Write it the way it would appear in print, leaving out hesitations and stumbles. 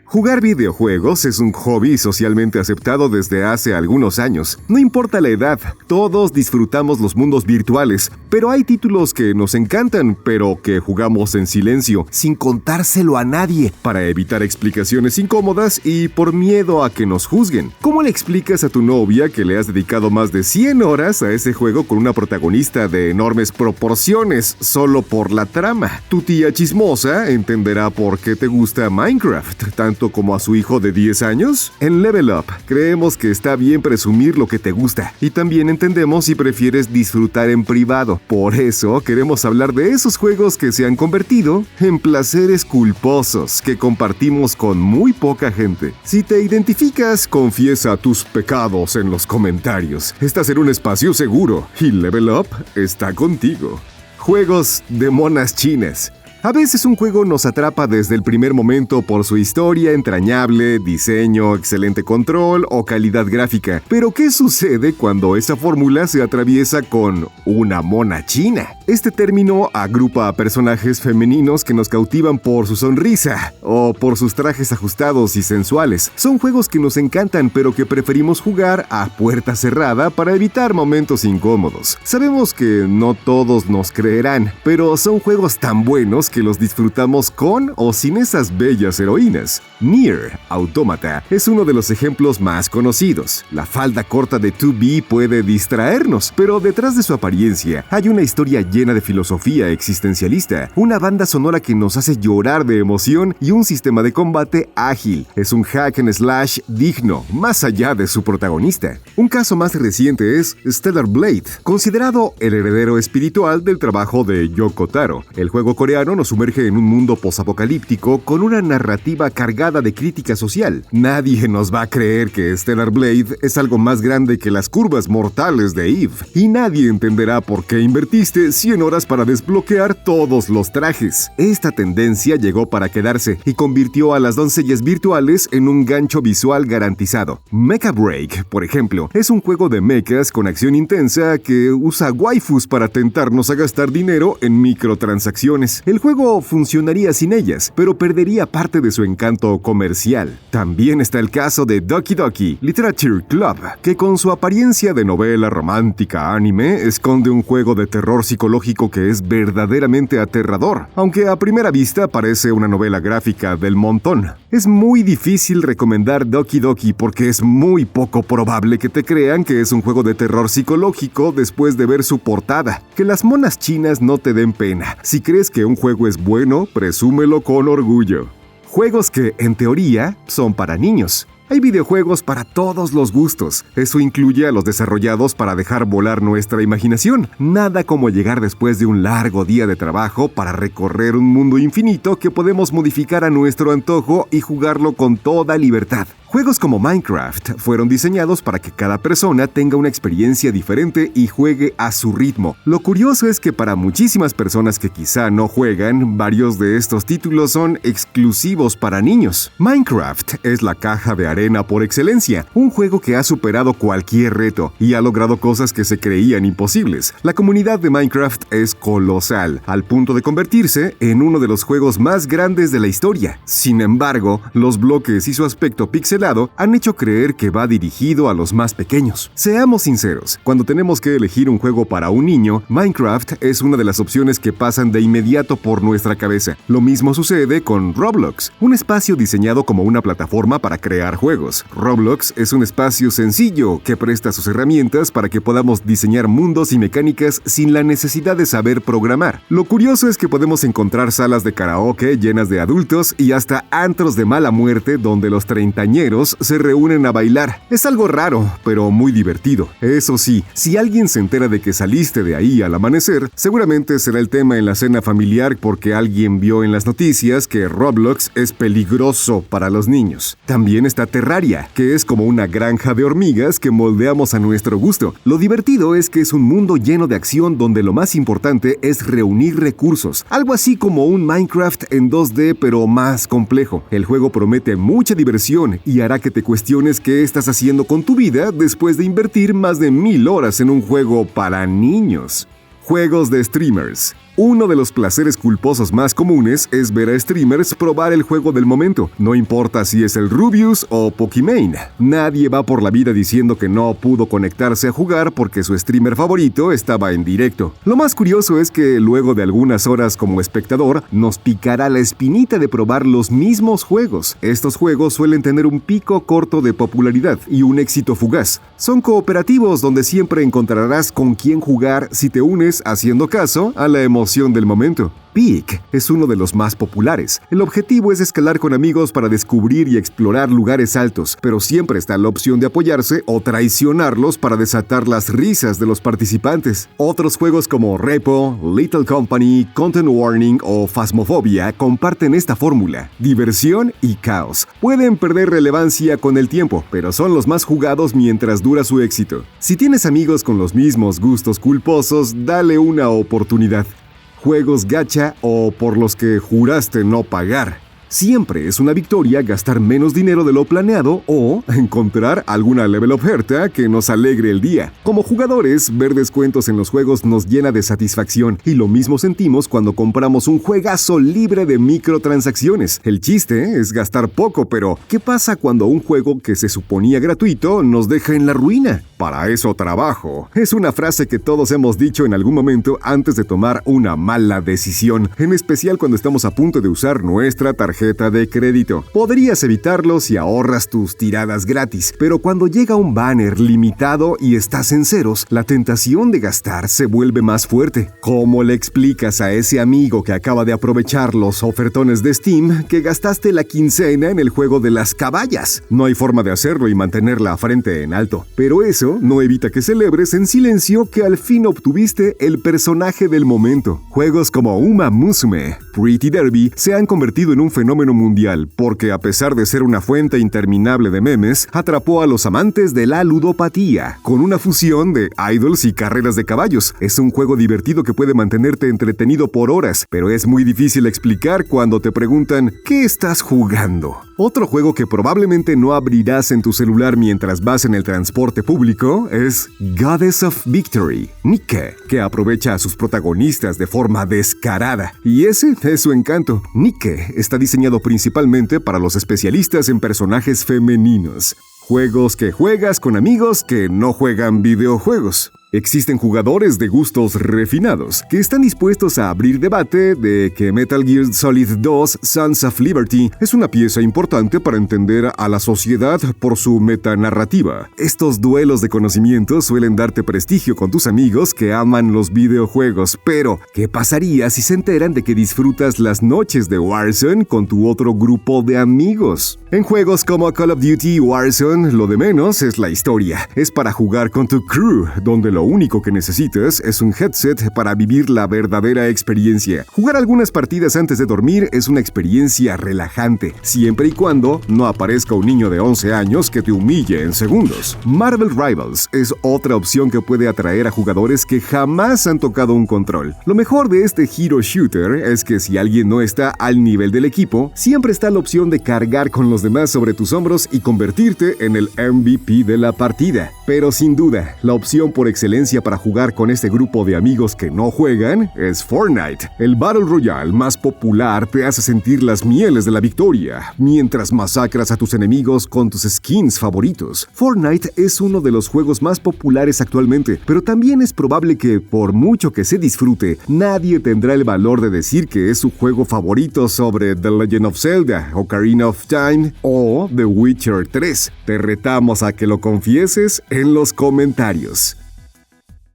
Jugar videojuegos es un hobby socialmente aceptado desde hace algunos años. No importa la edad, todos disfrutamos los mundos virtuales, pero hay títulos que nos encantan, pero que jugamos en silencio, sin contárselo a nadie, para evitar explicaciones incómodas y por miedo a que nos juzguen. ¿Cómo le explicas a tu novia que le has dedicado más de 100 horas a ese juego con una protagonista de enormes proporciones solo por la trama? Tu tía chismosa entenderá por qué te gusta Minecraft, tanto como a su hijo de 10 años? En Level Up, creemos que está bien presumir lo que te gusta y también entendemos si prefieres disfrutar en privado. Por eso queremos hablar de esos juegos que se han convertido en placeres culposos que compartimos con muy poca gente. Si te identificas, confiesa tus pecados en los comentarios. Estás en un espacio seguro y Level Up está contigo. Juegos de monas chinas. A veces un juego nos atrapa desde el primer momento por su historia entrañable, diseño, excelente control o calidad gráfica. Pero ¿qué sucede cuando esa fórmula se atraviesa con una mona china? Este término agrupa a personajes femeninos que nos cautivan por su sonrisa o por sus trajes ajustados y sensuales. Son juegos que nos encantan pero que preferimos jugar a puerta cerrada para evitar momentos incómodos. Sabemos que no todos nos creerán, pero son juegos tan buenos que los disfrutamos con o sin esas bellas heroínas. Nier Automata es uno de los ejemplos más conocidos. La falda corta de 2B puede distraernos, pero detrás de su apariencia hay una historia llena de filosofía existencialista, una banda sonora que nos hace llorar de emoción y un sistema de combate ágil. Es un hack and slash digno, más allá de su protagonista. Un caso más reciente es Stellar Blade, considerado el heredero espiritual del trabajo de Yoko Taro. El juego coreano nos sumerge en un mundo posapocalíptico con una narrativa cargada de crítica social. Nadie nos va a creer que Stellar Blade es algo más grande que las curvas mortales de Eve, y nadie entenderá por qué invertiste 100 horas para desbloquear todos los trajes. Esta tendencia llegó para quedarse y convirtió a las doncellas virtuales en un gancho visual garantizado. Mecha Break, por ejemplo, es un juego de mechas con acción intensa que usa waifus para tentarnos a gastar dinero en microtransacciones. El juego funcionaría sin ellas, pero perdería parte de su encanto comercial. También está el caso de Doki Doki Literature Club, que con su apariencia de novela romántica anime esconde un juego de terror psicológico que es verdaderamente aterrador, aunque a primera vista parece una novela gráfica del montón. Es muy difícil recomendar Doki Doki porque es muy poco probable que te crean que es un juego de terror psicológico después de ver su portada. Que las monas chinas no te den pena. Si crees que un juego es bueno, presúmelo con orgullo. Juegos que, en teoría, son para niños. Hay videojuegos para todos los gustos. Eso incluye a los desarrollados para dejar volar nuestra imaginación. Nada como llegar después de un largo día de trabajo para recorrer un mundo infinito que podemos modificar a nuestro antojo y jugarlo con toda libertad. Juegos como Minecraft fueron diseñados para que cada persona tenga una experiencia diferente y juegue a su ritmo. Lo curioso es que para muchísimas personas que quizá no juegan, varios de estos títulos son exclusivos para niños. Minecraft es la caja de arena por excelencia, un juego que ha superado cualquier reto y ha logrado cosas que se creían imposibles. La comunidad de Minecraft es colosal, al punto de convertirse en uno de los juegos más grandes de la historia. Sin embargo, los bloques y su aspecto pixelado han hecho creer que va dirigido a los más pequeños. Seamos sinceros, cuando tenemos que elegir un juego para un niño, Minecraft es una de las opciones que pasan de inmediato por nuestra cabeza. Lo mismo sucede con Roblox, un espacio diseñado como una plataforma para crear juegos. Roblox es un espacio sencillo que presta sus herramientas para que podamos diseñar mundos y mecánicas sin la necesidad de saber programar. Lo curioso es que podemos encontrar salas de karaoke llenas de adultos y hasta antros de mala muerte donde los treintañeros se reúnen a bailar. Es algo raro, pero muy divertido. Eso sí, si alguien se entera de que saliste de ahí al amanecer, seguramente será el tema en la cena familiar porque alguien vio en las noticias que Roblox es peligroso para los niños. También está Terraria, que es como una granja de hormigas que moldeamos a nuestro gusto. Lo divertido es que es un mundo lleno de acción donde lo más importante es reunir recursos. Algo así como un Minecraft en 2D pero más complejo. El juego promete mucha diversión y hará que te cuestiones qué estás haciendo con tu vida después de invertir más de 1000 horas en un juego para niños. Juegos de streamers. Uno de los placeres culposos más comunes es ver a streamers probar el juego del momento, no importa si es el Rubius o Pokimane. Nadie va por la vida diciendo que no pudo conectarse a jugar porque su streamer favorito estaba en directo. Lo más curioso es que luego de algunas horas como espectador, nos picará la espinita de probar los mismos juegos. Estos juegos suelen tener un pico corto de popularidad y un éxito fugaz. Son cooperativos donde siempre encontrarás con quién jugar si te unes haciendo caso a la emoción del momento. Peak es uno de los más populares. El objetivo es escalar con amigos para descubrir y explorar lugares altos, pero siempre está la opción de apoyarse o traicionarlos para desatar las risas de los participantes. Otros juegos como Repo, Little Company, Content Warning o Phasmophobia comparten esta fórmula: diversión y caos. Pueden perder relevancia con el tiempo, pero son los más jugados mientras dura su éxito. Si tienes amigos con los mismos gustos culposos, dale una oportunidad. Juegos gacha o por los que juraste no pagar. Siempre es una victoria gastar menos dinero de lo planeado o encontrar alguna level oferta que nos alegre el día. Como jugadores, ver descuentos en los juegos nos llena de satisfacción y lo mismo sentimos cuando compramos un juegazo libre de microtransacciones. El chiste es gastar poco, pero ¿qué pasa cuando un juego que se suponía gratuito nos deja en la ruina? Para eso trabajo. Es una frase que todos hemos dicho en algún momento antes de tomar una mala decisión, en especial cuando estamos a punto de usar nuestra tarjeta de crédito. Podrías evitarlo si ahorras tus tiradas gratis, pero cuando llega un banner limitado y estás en ceros, la tentación de gastar se vuelve más fuerte. ¿Cómo le explicas a ese amigo que acaba de aprovechar los ofertones de Steam que gastaste la quincena en el juego de las caballas? No hay forma de hacerlo y mantener la frente en alto, pero eso no evita que celebres en silencio que al fin obtuviste el personaje del momento. Juegos como Uma Musume, Pretty Derby se han convertido en un fenómeno mundial porque, a pesar de ser una fuente interminable de memes, atrapó a los amantes de la ludopatía con una fusión de idols y carreras de caballos. Es un juego divertido que puede mantenerte entretenido por horas, pero es muy difícil explicar cuando te preguntan ¿qué estás jugando? Otro juego que probablemente no abrirás en tu celular mientras vas en el transporte público es Goddess of Victory, Nike, que aprovecha a sus protagonistas de forma descarada. Y ese es su encanto. Nike está diseñado principalmente para los especialistas en personajes femeninos. Juegos que juegas con amigos que no juegan videojuegos. Existen jugadores de gustos refinados que están dispuestos a abrir debate de que Metal Gear Solid 2 Sons of Liberty es una pieza importante para entender a la sociedad por su metanarrativa. Estos duelos de conocimiento suelen darte prestigio con tus amigos que aman los videojuegos, pero ¿qué pasaría si se enteran de que disfrutas las noches de Warzone con tu otro grupo de amigos? En juegos como Call of Duty y Warzone, lo de menos es la historia. Es para jugar con tu crew, donde lo único que necesitas es un headset para vivir la verdadera experiencia. Jugar algunas partidas antes de dormir es una experiencia relajante, siempre y cuando no aparezca un niño de 11 años que te humille en segundos. Marvel Rivals es otra opción que puede atraer a jugadores que jamás han tocado un control. Lo mejor de este hero shooter es que si alguien no está al nivel del equipo, siempre está la opción de cargar con los demás sobre tus hombros y convertirte en el MVP de la partida. Pero sin duda, la opción por excelencia para jugar con este grupo de amigos que no juegan es Fortnite. El Battle Royale más popular te hace sentir las mieles de la victoria, mientras masacras a tus enemigos con tus skins favoritos. Fortnite es uno de los juegos más populares actualmente, pero también es probable que, por mucho que se disfrute, nadie tendrá el valor de decir que es su juego favorito sobre The Legend of Zelda, Ocarina of Time o The Witcher 3. Te retamos a que lo confieses en los comentarios.